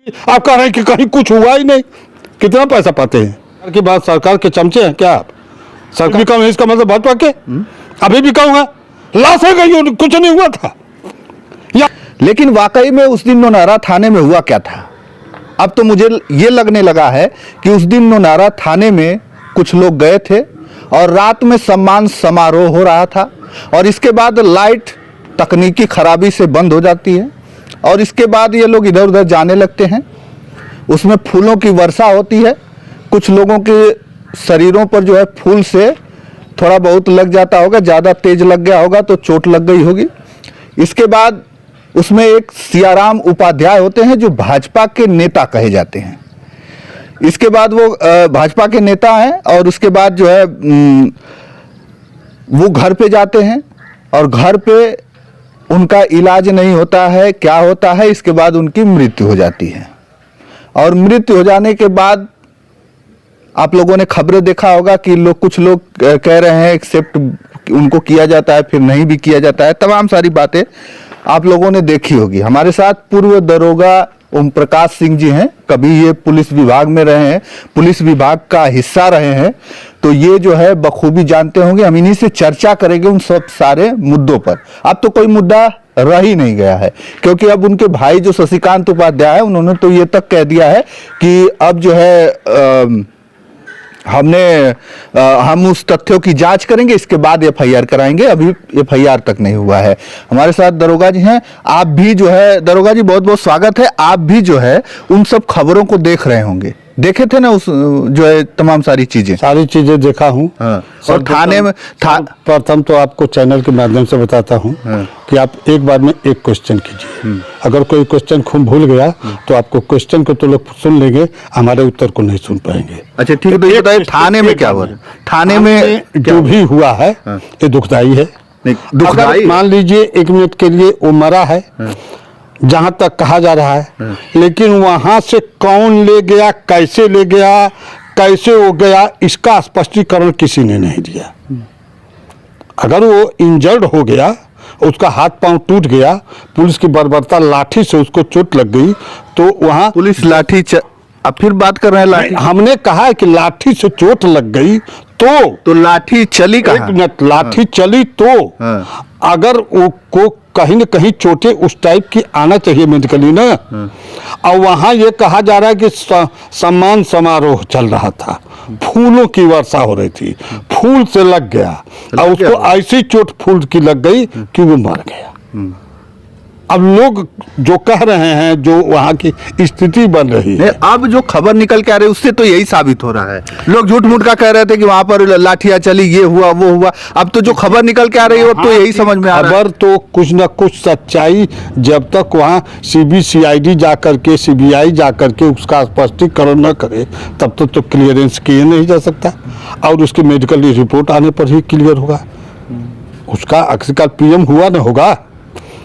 आप कह रहे हैं कि कहीं कुछ हुआ ही नहीं, कितना पैसा पाते हैं? सरकार की बात, सरकार के चमचे हैं क्या आप? सरकार भी कम है इसका मतलब भाजपा के? अभी भी कम है, लाशें गई, कुछ नहीं हुआ था। लेकिन वाकई में उस दिन नौनारा थाने में हुआ क्या था? अब तो मुझे ये लगने लगा है कि उस दिन नौनारा थाने में कुछ लोग गए थे और रात में सम्मान समारोह हो रहा था, और इसके बाद लाइट तकनीकी खराबी से बंद हो जाती है और इसके बाद ये लोग इधर उधर जाने लगते हैं। उसमें फूलों की वर्षा होती है, कुछ लोगों के शरीरों पर जो है फूल से थोड़ा बहुत लग जाता होगा, ज़्यादा तेज लग गया होगा तो चोट लग गई होगी। इसके बाद उसमें एक सियाराम उपाध्याय होते हैं जो भाजपा के नेता कहे जाते हैं। इसके बाद वो भाजपा के नेता हैं और उसके बाद जो है वो घर पे जाते हैं और घर पे उनका इलाज नहीं होता है, क्या होता है, इसके बाद उनकी मृत्यु हो जाती है। और मृत्यु हो जाने के बाद आप लोगों ने खबरें देखा होगा कि कुछ लोग कह रहे हैं एक्सेप्ट उनको किया जाता है, फिर नहीं भी किया जाता है, तमाम सारी बातें आप लोगों ने देखी होगी। हमारे साथ पूर्व दरोगा ओम प्रकाश सिंह जी हैं, कभी ये पुलिस विभाग में रहे हैं, पुलिस विभाग का हिस्सा रहे हैं, तो ये जो है बखूबी जानते होंगे। हम इन्हीं से चर्चा करेंगे उन सब सारे मुद्दों पर। अब तो कोई मुद्दा रह ही नहीं गया है, क्योंकि अब उनके भाई जो शशिकांत उपाध्याय है उन्होंने तो ये तक कह दिया है कि अब जो है हम उस तथ्यों की जांच करेंगे, इसके बाद एफआईआर कराएंगे। अभी एफआईआर तक नहीं हुआ है। हमारे साथ दरोगा जी हैं, आप भी जो है दरोगा जी बहुत बहुत स्वागत है। आप भी जो है उन सब खबरों को देख रहे होंगे, देखे थे ना उस जो है तमाम सारी चीजें देखा हूँ। हाँ। और थाने में प्रथम तो आपको चैनल के माध्यम से बताता हूँ कि आप एक बार में एक क्वेश्चन कीजिए। अगर कोई क्वेश्चन खूब भूल गया तो आपको क्वेश्चन को तो लोग सुन लेंगे, हमारे उत्तर को नहीं सुन पाएंगे। अच्छा ठीक है, तो ये बताइए थाने में क्या हुआ? थाने में जो भी हुआ है ये दुखदाई है। दुखदाई, मान लीजिए 1 मिनट के लिए वो मरा है जहां तक कहा जा रहा है, लेकिन वहां से कौन ले गया, कैसे ले गया, कैसे हो गया, इसका स्पष्टीकरण किसी ने नहीं दिया। अगर वो इंजर्ड हो गया, उसका हाथ पांव टूट गया, पुलिस की बर्बरता लाठी से उसको चोट लग गई, तो वहां पुलिस लाठी अब फिर बात कर रहे हैं लाठी। हमने कहा है कि लाठी से चोट लग गई तो लाठी चली कहाँ? 1 मिनट, लाठी चली तो अगर वो को कहीं न कहीं चोटें उस टाइप की आना चाहिए मेडिकली ना। और वहाँ ये कहा जा रहा है कि सम्मान समारोह चल रहा था, फूलों की वर्षा हो रही थी, फूल से लग गया और उसको ऐसी चोट फूल की लग गई कि वो मर गया। अब लोग जो कह रहे हैं, जो वहाँ की स्थिति बन रही है, अब जो खबर निकल के आ रही है उससे तो यही साबित हो रहा है। लोग झूठ मूठ का कह रहे थे कि वहां पर लाठियां चली, ये हुआ वो हुआ। अब तो जो खबर निकल के आ रही है वो तो यही समझ में आ रहा है। खबर तो कुछ न कुछ सच्चाई, जब तक वहाँ CBCID जा करके, CBI जा करके उसका स्पष्टीकरण न करे तब तक तो क्लियरेंस किए नहीं जा सकता। और उसकी मेडिकल रिपोर्ट आने पर ही क्लियर होगा। उसका आखिरकार PM हुआ न होगा।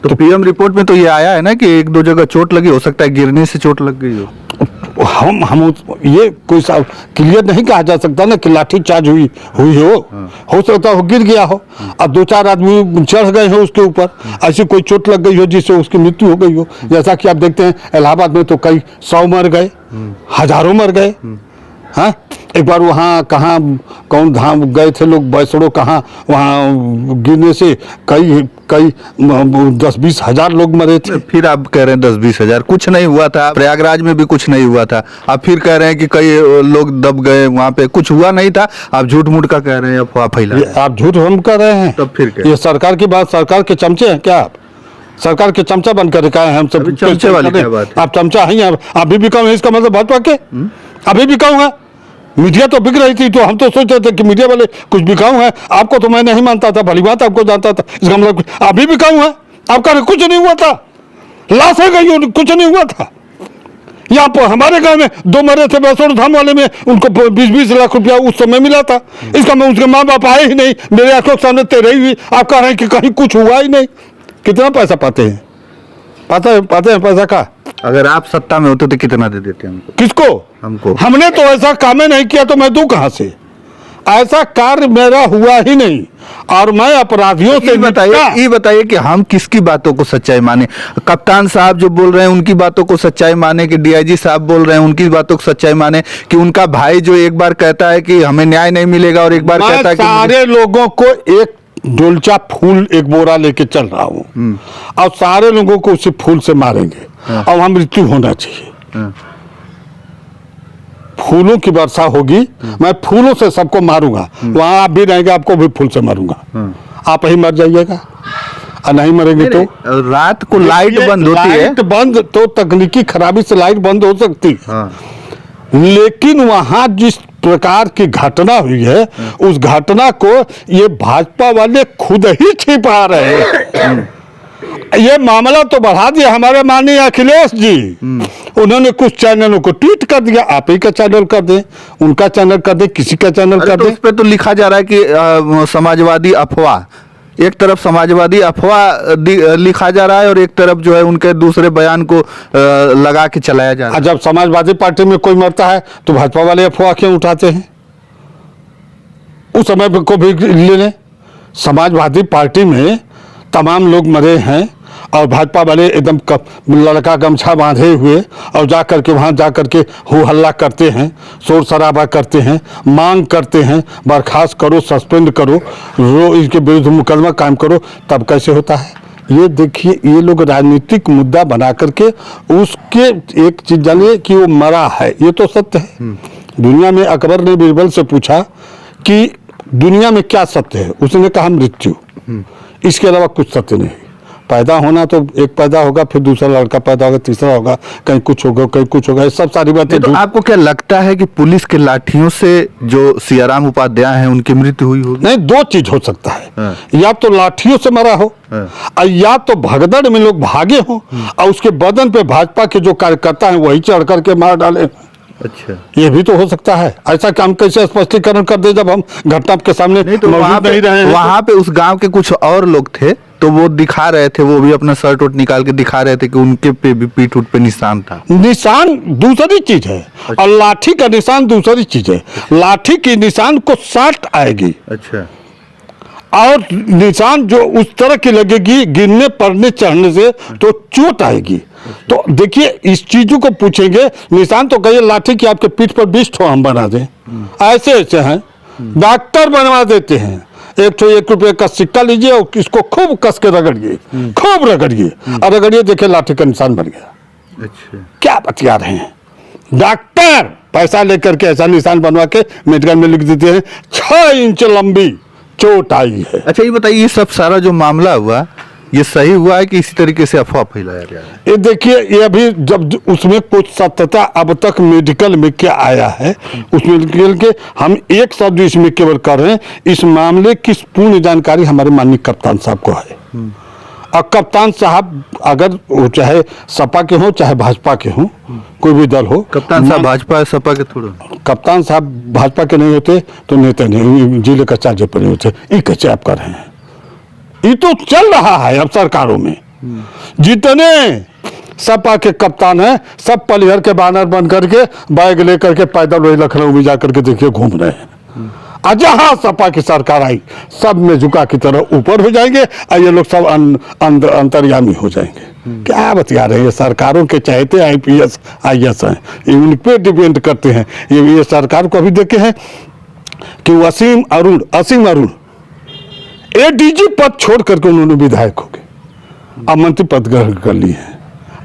तो PM रिपोर्ट में तो ये आया है ना कि 1-2 जगह चोट लगी, हो सकता है गिरने से चोट लग गई हो। हम ये कोई सा क्लियर नहीं कहा जा सकता ना कि लाठी चार्ज हुई हो सकता हो गिर गया हो, अब 2-4 आदमी चढ़ गए हो उसके ऊपर, ऐसी कोई चोट लग गई हो जिससे उसकी मृत्यु हो गई हो। जैसा कि आप देखते हैं इलाहाबाद में तो कई 100 मर गए, हजारों मर गए। हाँ, एक बार वहाँ कहाँ कौन धाम गए थे लोग, बैसड़ो कहाँ, वहाँ गिरने से कई 10-20 हजार लोग मरे थे। फिर आप कह रहे हैं 10-20 हजार, कुछ नहीं हुआ था। प्रयागराज में भी कुछ नहीं हुआ था, आप फिर कह रहे हैं कि कई लोग दब गए, वहाँ पे कुछ हुआ नहीं था। आप झूठ मूठ का कह रहे हैं, अफवाह फैला रहे हैं। आप झूठ हम कर रहे हैं, तब फिर क्या? ये सरकार की बात, सरकार के चमचे हैं क्या आप? सरकार के चमचा बनकर रखा है हम सब। चमचे वाली क्या बात है? आप चमचा हैं, आप भी बिकाऊ है, इसका मतलब भाजपा के अभी बिकाऊ है। मीडिया तो बिक रही थी तो हम तो सोच रहे थे कि मीडिया वाले कुछ बिकाऊ है। आपको तो मैं नहीं मानता था, भली बात आपको जानता था, इसका मतलब आप भी बिकाऊ है। आपका कुछ नहीं हुआ था, लाशें गई, कुछ नहीं हुआ था। यहाँ पर हमारे गांव में 2 मरे थे, बैसोड़ धाम वाले में, उनको 20-20 लाख रुपया उस समय मिला था। इसका मैं उसके माँ बाप आए ही नहीं, मेरे आंखों के सामने तेरे हुई। आप कह रहे हैं कि कहीं कुछ हुआ ही नहीं। कितना पैसा पाते हैं? पाते हैं पैसा का? अगर आप सत्ता में होते तो कितना दे देते हमको? किसको? हमको। हमने तो ऐसा काम नहीं किया तो मैं दूं कहां से? ऐसा कार्य मेरा हुआ ही नहीं। और मैं अपराधियों से ये बताइए कि हम किसकी बातों को सच्चाई माने? कप्तान साहब जो बोल रहे हैं उनकी बातों को सच्चाई माने, कि डीआईजी साहब बोल रहे हैं उनकी बातों को सच्चाई माने, कि उनका भाई जो एक बार कहता है कि हमें न्याय नहीं मिलेगा और एक बार कहता है कि सारे लोगों को एक डोलचा फूल एक बोरा लेके चल रहा हूँ और सारे लोगों को उसी फूल से मारेंगे और वहां मृत्यु होना चाहिए। फूलों की वर्षा होगी, मैं फूलों से सबको मारूंगा, वहां आप भी रहेंगे, आपको भी फूल से मारूंगा, आप ही मर जाइएगा और नहीं मरेंगे तो रात को लाइट बंद होती है। लाइट बंद तो तकनीकी खराबी से लाइट बंद हो सकती है, लेकिन वहां जिस प्रकार की घटना हुई है उस घटना को ये भाजपा वाले खुद ही छिपा रहे हैं। ये मामला तो बढ़ा दिया हमारे माननीय अखिलेश जी, उन्होंने कुछ चैनलों को ट्वीट कर दिया, आप ही का चैनल कर दें, उनका चैनल कर दें, किसी का चैनल कर दें। उस पे तो लिखा जा रहा है कि समाजवादी अफवाह, एक तरफ समाजवादी अफवाह लिखा जा रहा है और एक तरफ जो है उनके दूसरे बयान को लगा के चलाया जा रहा है। जब समाजवादी पार्टी में कोई मरता है तो भाजपा वाले अफवाह क्यों उठाते हैं? उस समय को भी ले लें, समाजवादी पार्टी में तमाम लोग मरे हैं और भाजपा वाले एकदम लड़का गमछा बांधे हुए और जा करके वहाँ जा करके हो हल्ला करते हैं, शोर शराबा करते हैं, मांग करते हैं बर्खास्त करो, सस्पेंड करो, इनके विरुद्ध मुकदमा कायम करो, तब कैसे होता है? ये देखिए, ये लोग राजनीतिक मुद्दा बना करके उसके एक चीज जानिए कि वो मरा है, ये तो सत्य है। दुनिया में अकबर ने बीरबल से पूछा कि दुनिया में क्या सत्य है, उसने कहा मृत्यु, इसके अलावा कुछ सत्य नहीं। पैदा होना तो एक पैदा होगा, फिर दूसरा लड़का पैदा होगा, तीसरा होगा, कहीं कुछ होगा, कहीं कुछ होगा, ये सब सारी बातें। तो आपको क्या लगता है कि पुलिस के लाठियों से जो सियाराम उपाध्याय हैं उनकी मृत्यु हुई होगी? नहीं, दो चीज हो सकता है, या तो लाठियों से मरा हो और या तो भगदड़ में लोग भागे हो और उसके बदन पे भाजपा के जो कार्यकर्ता हैं वही चढ़ करके मार डाले। अच्छा, ये भी तो हो सकता है। ऐसा काम कैसे स्पष्टीकरण कर दे जब हम घटना के सामने नहीं? तो वहाँ पे उस गांव के कुछ और लोग थे तो वो दिखा रहे थे, वो भी अपना शर्ट उट निकाल के दिखा रहे थे कि उनके पे भी पीठ उठ पे निशान था। निशान दूसरी चीज है और लाठी का निशान दूसरी चीज है। लाठी की निशान को साट आएगी, अच्छा, और निशान जो उस तरह की लगेगी गिरने पड़ने चढ़ने से तो चोट आएगी। तो देखिए, इस चीजों को पूछेंगे, निशान तो कहिए लाठी की आपके पीठ पर 20 ठो हम बना दें, ऐसे ऐसे हैं, डॉक्टर बनवा देते हैं। एक तो 1 रुपये का सिक्का लीजिए और इसको खूब कस के रगड़िए, खूब रगड़िए और रगड़िए, देखिए लाठी का निशान बन गया। अच्छा, क्या बतिया रहे हैं? डॉक्टर पैसा लेकर के ऐसा निशान बनवा के मेडिकल में लिख देते हैं 6 इंच लंबी चोट आई है। अच्छा, ये बताइए, ये सब सारा जो मामला हुआ ये सही हुआ है कि इसी तरीके से अफवाह फैलाया गया है? ये देखिए, ये अभी जब उसमें कुछ सत्यता अब तक मेडिकल में क्या आया है, उस मेडिकल के हम एक शब्द इसमें केवल कर रहे हैं, इस मामले की पूर्ण जानकारी हमारे माननीय कप्तान साहब को है। और कप्तान साहब अगर वो चाहे सपा के हों चाहे भाजपा के हों, कोई भी दल हो, कप्तान साहब भाजपा सपा के थोड़ा, कप्तान साहब भाजपा के नहीं होते तो नेता नहीं, जिले का चार्ज पर नहीं होते। ये कैसे आप कर रहे हैं? ये तो चल रहा है अब सरकारों में, जितने सपा के कप्तान हैं सब पलिहर के बैनर बन करके बैग लेकर के पैदल वही लखनऊ में जाकर के देखिए घूम रहे हैं। जहां सपा की सरकार आई सब में झुका की तरह ऊपर हो जाएंगे और ये लोग सब अंतर्यामी हो जाएंगे। क्या बतिया रहे हैं? सरकारों के चाहते आईपीएस आईएएस हैं, ये उन पे डिपेंड करते हैं। ये सरकार को अभी देखे हैं कि असीम अरुण एडीजी पद छोड़ करके उन्होंने विधायक हो गए, अब मंत्री पद ग्रहण कर लिए हैं।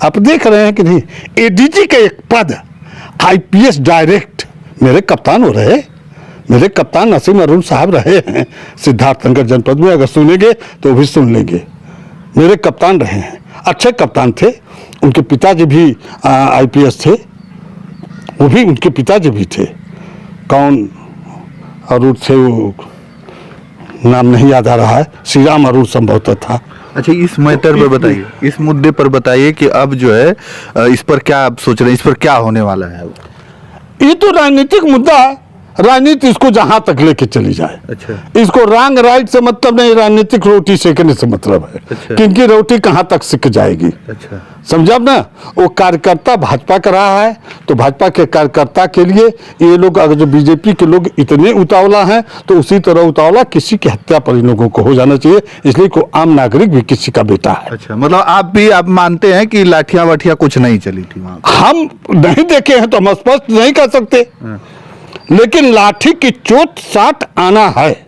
आप देख रहे हैं कि नहीं, एडीजी का एक पद आईपीएस डायरेक्ट मेरे कप्तान हो रहे, मेरे कप्तान असीम अरुण साहब रहे हैं सिद्धार्थनगर जनपद में, अगर सुनेंगे तो भी सुन लेंगे। मेरे कप्तान रहे हैं, अच्छे कप्तान थे, उनके पिताजी भी आईपीएस थे, वो भी उनके पिताजी भी थे। कौन अरुण थे, वो नाम नहीं याद आ रहा है, श्री राम अरुण संभवतः था। अच्छा, इस मैटर पर बताइए, इस मुद्दे पर बताइए कि अब जो है इस पर क्या आप सोच रहे हैं, इस पर क्या होने वाला है? ये तो राजनीतिक मुद्दा है, राजनीति इसको जहां तक लेके चली जाए। अच्छा। इसको रॉन्ग राइट से मतलब नहीं, राजनीतिक रोटी सेकने से मतलब है। अच्छा। कि इनकी रोटी कहां तक सिक जाएगी। अच्छा। समझा ना। वो कार्यकर्ता भाजपा का रहा है तो भाजपा के कार्यकर्ता के लिए ये लोग, अगर जो बीजेपी के लोग इतने उतावला हैं तो उसी तरह उतावला किसी की हत्या पर इन लोगों को हो जाना चाहिए। इसलिए को आम नागरिक भी किसी का बेटा है। अच्छा, मतलब आप मानते हैं कि लाठियां वाठियां कुछ नहीं चली थी वहां? हम नहीं देखे हैं तो हम स्पष्ट नहीं कर सकते, लेकिन लाठी की चोट 60 आना है।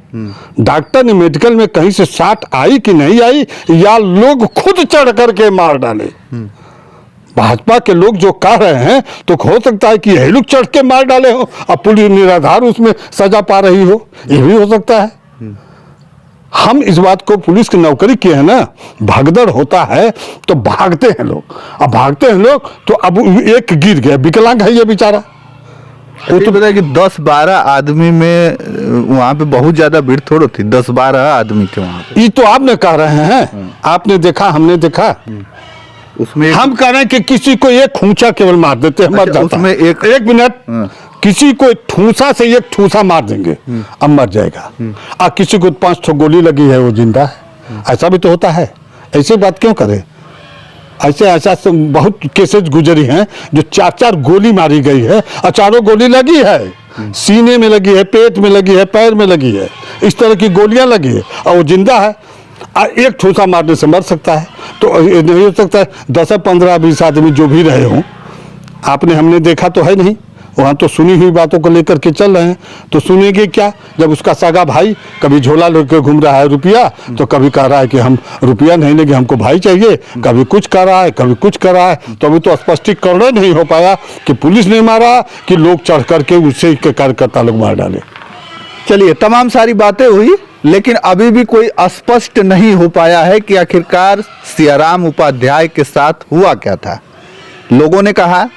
डॉक्टर ने मेडिकल में कहीं से 60 आई कि नहीं आई, या लोग खुद चढ़ करके मार डाले। भाजपा के लोग जो कह रहे हैं तो हो सकता है कि यही लोग चढ़ के मार डाले हो और पुलिस निराधार उसमें सजा पा रही हो, ये भी हो सकता है। हम इस बात को, पुलिस की नौकरी की है ना, भगदड़ होता है तो भागते हैं लोग। अब भागते हैं लोग तो अब एक गिर गया, विकलांग है ये बेचारा। वो तो बताया कि 10-12 आदमी में वहां पे बहुत ज्यादा भीड़ थोड़ी थी, 10-12 आदमी थे वहां पे। ये तो आपने कह रहे हैं, आपने देखा हमने देखा। उसमें हम कह रहे हैं कि किसी को एक खूंचा केवल मार देते हैं, मर जाता उसमें है। एक मिनट, किसी को ठूसा से एक ठूसा मार देंगे अब मर जाएगा, और किसी को 5 ठो गोली लगी है वो जिंदा है। ऐसा भी तो होता है। ऐसी बात क्यों करें? ऐसा बहुत केसेस गुजरी हैं जो 4-4 गोली मारी गई है और चारों गोली लगी है, सीने में लगी है, पेट में लगी है, पैर में लगी है, इस तरह की गोलियां लगी है और वो जिंदा है। एक ठूसा मारने से मर सकता है, तो ये नहीं हो सकता है 10-15-20 आदमी जो भी रहे हों। आपने हमने देखा तो है नहीं, वहाँ तो सुनी हुई बातों को लेकर के चल रहे हैं। तो सुनेंगे क्या जब उसका सगा भाई कभी झोला लेकर घूम रहा है रुपया, तो कभी कह रहा है कि हम रुपया नहीं लेंगे, हमको भाई चाहिए, कभी कुछ कर रहा है, कभी कुछ कर रहा है। तो अभी तो स्पष्टीकरण नहीं हो पाया कि पुलिस ने मारा कि लोग चढ़ करके उससे के कार्यकर्ता लोग मार डाले। चलिए, तमाम सारी बातें हुई, लेकिन अभी भी कोई स्पष्ट नहीं हो पाया है कि आखिरकार सियाराम उपाध्याय के साथ हुआ क्या था। लोगों ने कहा,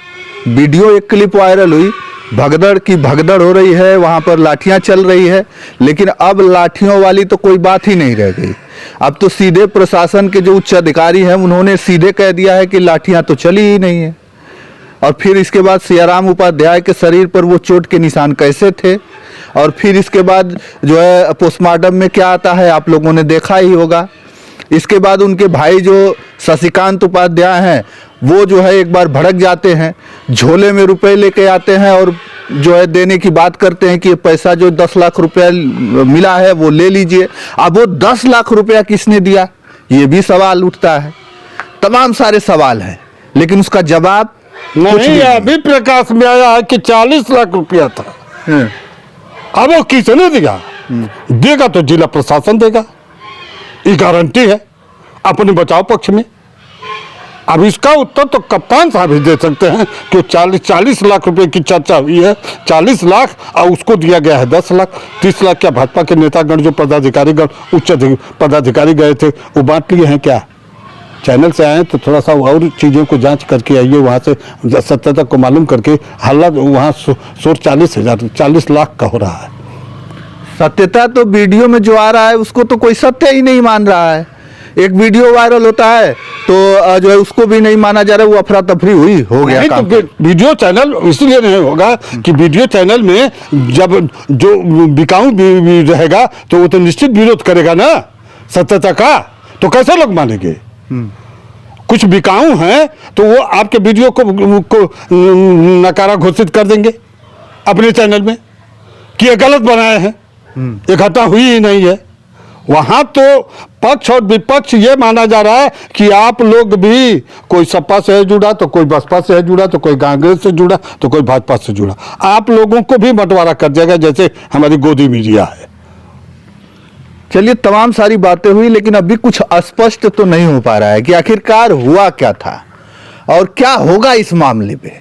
वीडियो एक क्लिप वायरल हुई, भगदड़ की भगदड़ हो रही है, वहां पर लाठियां चल रही है, लेकिन अब लाठियों वाली तो कोई बात ही नहीं रह गई। अब तो सीधे प्रशासन के जो उच्च अधिकारी हैं उन्होंने सीधे कह दिया है कि लाठियां तो चली ही नहीं है। और फिर इसके बाद सियाराम उपाध्याय के शरीर पर वो चोट के निशान कैसे थे, और फिर इसके बाद जो है पोस्टमार्टम में क्या आता है आप लोगों ने देखा ही होगा। इसके बाद उनके भाई जो शशिकांत उपाध्याय हैं वो जो है एक बार भड़क जाते हैं, झोले में रुपए लेके आते हैं और जो है देने की बात करते हैं कि ये पैसा जो 10 लाख रुपया मिला है वो ले लीजिए। अब वो 10 लाख रुपया किसने दिया, ये भी सवाल उठता है। तमाम सारे सवाल हैं, लेकिन उसका जवाब नहीं। अभी प्रकाश में आया है कि 40 लाख रुपया था। अब वो किसने दिया? देगा तो जिला प्रशासन देगा, ये गारंटी है अपने बचाव पक्ष में। अब इसका उत्तर तो कप्तान साहब ही दे सकते हैं कि 40 लाख रुपए की चर्चा हुई है, 40 लाख और उसको दिया गया है 10 लाख। 30 लाख क्या भाजपा के नेतागण जो पदाधिकारीगण उच्च पदाधिकारी गए थे वो बांट लिए हैं क्या? चैनल से आए तो थोड़ा सा और चीज़ों को जांच करके आइए, वहाँ से सत्यता को मालूम करके। हालात वहाँ 40 लाख का हो रहा है। सत्यता तो वीडियो में जो आ रहा है उसको तो कोई सत्य ही नहीं मान रहा है। एक वीडियो वायरल होता है तो जो है उसको भी नहीं माना जा रहा है, वो अफरा तफरी हुई हो गया काम। तो वीडियो चैनल इसलिए नहीं होगा कि वीडियो चैनल में जब जो बिकाऊ भी रहेगा तो वो तो निश्चित विरोध करेगा ना सत्यता का, तो कैसे लोग मानेंगे? कुछ बिकाऊ हैं तो वो आपके वीडियो को नकारा घोषित कर देंगे अपने चैनल में कि ये गलत बनाए हैं, ये घटना हुई ही नहीं है। वहां तो पक्ष और विपक्ष ये माना जा रहा है कि आप लोग भी, कोई सपा से है जुड़ा तो कोई बसपा से है जुड़ा, तो कोई कांग्रेस से जुड़ा तो कोई भाजपा से जुड़ा, आप लोगों को भी बंटवारा कर देगा जैसे हमारी गोदी मीडिया है। चलिए, तमाम सारी बातें हुई, लेकिन अभी कुछ स्पष्ट तो नहीं हो पा रहा है कि आखिरकार हुआ क्या था और क्या होगा इस मामले पे।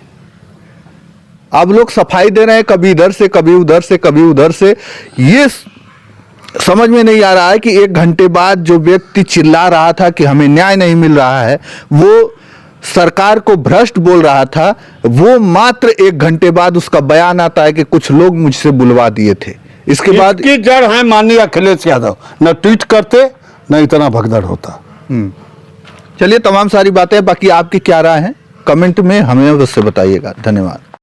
अब लोग सफाई दे रहे हैं, कभी इधर से कभी उधर से कभी उधर से। ये समझ में नहीं आ रहा है कि 1 घंटे बाद जो व्यक्ति चिल्ला रहा था कि हमें न्याय नहीं मिल रहा है, वो सरकार को भ्रष्ट बोल रहा था, वो मात्र 1 घंटे बाद उसका बयान आता है कि कुछ लोग मुझसे बुलवा दिए थे। इसके बाद की जड़ है माननीय अखिलेश यादव, न ट्वीट करते न इतना भगदड़ होता। चलिए, तमाम सारी बातें, बाकी आपकी क्या राय है कमेंट में हमें अवश्य बताइएगा। धन्यवाद।